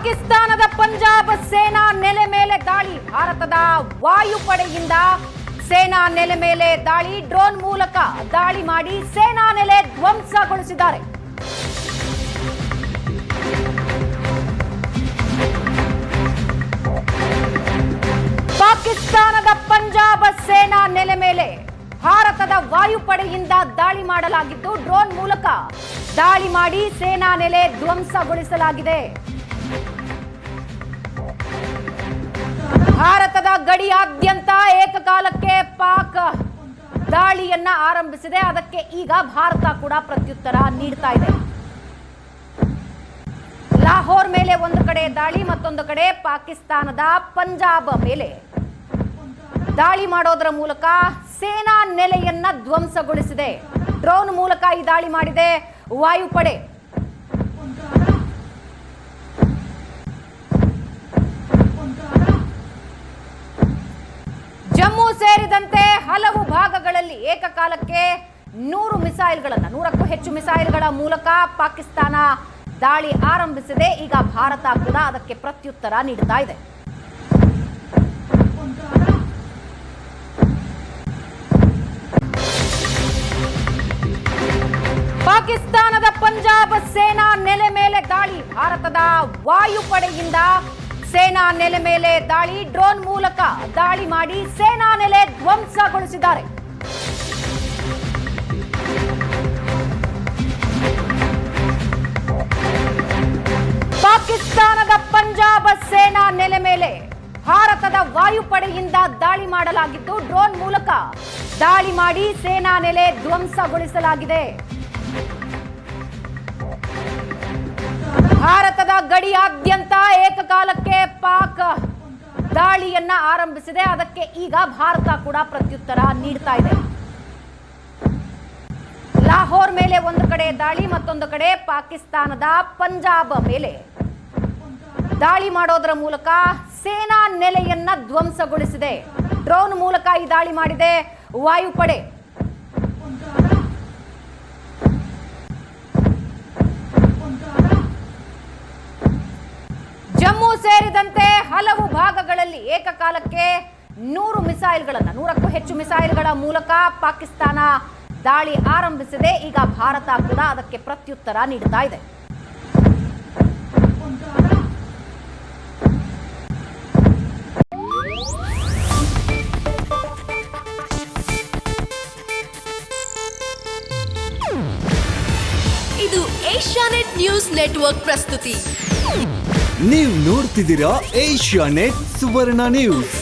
ಪಾಕಿಸ್ತಾನದ ಪಂಜಾಬ್ ಸೇನಾ ನೆಲೆ ಮೇಲೆ ದಾಳಿ. ಭಾರತದ ವಾಯುಪಡೆಯಿಂದ ಸೇನಾ ನೆಲೆ ಮೇಲೆ ದಾಳಿ. ಡ್ರೋನ್ ಮೂಲಕ ದಾಳಿ ಮಾಡಿ ಸೇನಾ ನೆಲೆ ಧ್ವಂಸಗೊಳಿಸಿದ್ದಾರೆ. ಪಾಕಿಸ್ತಾನದ ಪಂಜಾಬ್ ಸೇನಾ ನೆಲೆ ಮೇಲೆ ಭಾರತದ ವಾಯುಪಡೆಯಿಂದ ದಾಳಿ ಮಾಡಲಾಗಿದ್ದು ಡ್ರೋನ್ ಮೂಲಕ ದಾಳಿ ಮಾಡಿ ಸೇನಾ ನೆಲೆ ಧ್ವಂಸಗೊಳಿಸಲಾಗಿದೆ. ಭಾರತದ ಗಡಿಯಾದ್ಯಂತ ಏಕಕಾಲಕ್ಕೆ ಪಾಕ್ ದಾಳಿಯನ್ನ ಆರಂಭಿಸಿದೆ. ಅದಕ್ಕೆ ಈಗ ಭಾರತ ಕೂಡ ಪ್ರತ್ಯುತ್ತರ ನೀಡ್ತಾ ಇದೆ. ಲಾಹೋರ್ ಮೇಲೆ ಒಂದು ಕಡೆ ದಾಳಿ, ಮತ್ತೊಂದು ಕಡೆ ಪಾಕಿಸ್ತಾನದ ಪಂಜಾಬ್ ಮೇಲೆ ದಾಳಿ ಮಾಡೋದರ ಮೂಲಕ ಸೇನಾ ನೆಲೆಯನ್ನ ಧ್ವಂಸಗೊಳಿಸಿದೆ. ಡ್ರೋನ್ ಮೂಲಕ ಈ ದಾಳಿ ಮಾಡಿದೆ ವಾಯುಪಡೆ. ಜಮ್ಮು ಸೇರಿದಂತೆ ಹಲವು ಭಾಗಗಳಲ್ಲಿ ಏಕಕಾಲಕ್ಕೆ 100 ಮಿಸೈಲ್ಗಳನ್ನ 100ಕ್ಕೂ ಹೆಚ್ಚು ಮಿಸೈಲ್ಗಳ ಮೂಲಕ ಪಾಕಿಸ್ತಾನ ದಾಳಿ ಆರಂಭಿಸಿದೆ. ಈಗ ಭಾರತ ಕೂಡ ಅದಕ್ಕೆ ಪ್ರತ್ಯುತ್ತರ ನೀಡುತ್ತಾ ಇದೆ. ಪಾಕಿಸ್ತಾನದ ಪಂಜಾಬ್ ಸೇನಾ ನೆಲೆ ಮೇಲೆ ದಾಳಿ. ಭಾರತದ ವಾಯುಪಡೆಯಿಂದ ಸೇನಾ ನೆಲೆ ಮೇಲೆ ದಾಳಿ. ಡ್ರೋನ್ ಮೂಲಕ ದಾಳಿ ಮಾಡಿ ಸೇನಾ ನೆಲೆ ಧ್ವಂಸಗೊಳಿಸಿದ್ದಾರೆ. ಪಾಕಿಸ್ತಾನದ ಪಂಜಾಬ್ ಸೇನಾ ನೆಲೆ ಮೇಲೆ ಭಾರತದ ವಾಯುಪಡೆಯಿಂದ ದಾಳಿ ಮಾಡಲಾಗಿದ್ದು ಡ್ರೋನ್ ಮೂಲಕ ದಾಳಿ ಮಾಡಿ ಸೇನಾ ನೆಲೆ ಧ್ವಂಸಗೊಳಿಸಲಾಗಿದೆ. ಭಾರತದ ಗಡಿಯಾದ್ಯಂತ ಏಕಕಾಲಕ್ಕೆ ಪಾಕ್ ದಾಳಿಯನ್ನ ಆರಂಭಿಸಿದೆ. ಅದಕ್ಕೆ ಈಗ ಭಾರತ ಕೂಡ ಪ್ರತ್ಯುತ್ತರ ನೀಡ್ತಾ ಇದೆ. ಲಾಹೋರ್ ಮೇಲೆ ಒಂದು ಕಡೆ ದಾಳಿ, ಮತ್ತೊಂದು ಕಡೆ ಪಾಕಿಸ್ತಾನದ ಪಂಜಾಬ್ ಮೇಲೆ ದಾಳಿ ಮಾಡೋದರ ಮೂಲಕ ಸೇನಾ ನೆಲೆಯನ್ನ ಧ್ವಂಸಗೊಳಿಸಿದೆ. ಡ್ರೋನ್ ಮೂಲಕ ಈ ದಾಳಿ ಮಾಡಿದೆ ವಾಯುಪಡೆ. ಜಮ್ಮು ಸೇರಿದಂತೆ ಹಲವು ಭಾಗಗಳಲ್ಲಿ ಏಕಕಾಲಕ್ಕೆ 100 ಮಿಸೈಲ್ಗಳನ್ನ 100ಕ್ಕೂ ಹೆಚ್ಚು ಮಿಸೈಲ್ಗಳ ಮೂಲಕ ಪಾಕಿಸ್ತಾನ ದಾಳಿ ಆರಂಭಿಸಿದೆ. ಈಗ ಭಾರತ ಕೂಡ ಅದಕ್ಕೆ ಪ್ರತ್ಯುತ್ತರ ನೀಡುತ್ತಾ ಇದೆ. ಇದು ಏಷ್ಯಾನೆಟ್ ನ್ಯೂಸ್ ನೆಟ್ವರ್ಕ್ ಪ್ರಸ್ತುತಿ. ನೀವು ನೋಡ್ತಿದ್ದೀರಾ ಏಷ್ಯಾನೆಟ್ ಸುವರ್ಣ ನ್ಯೂಸ್.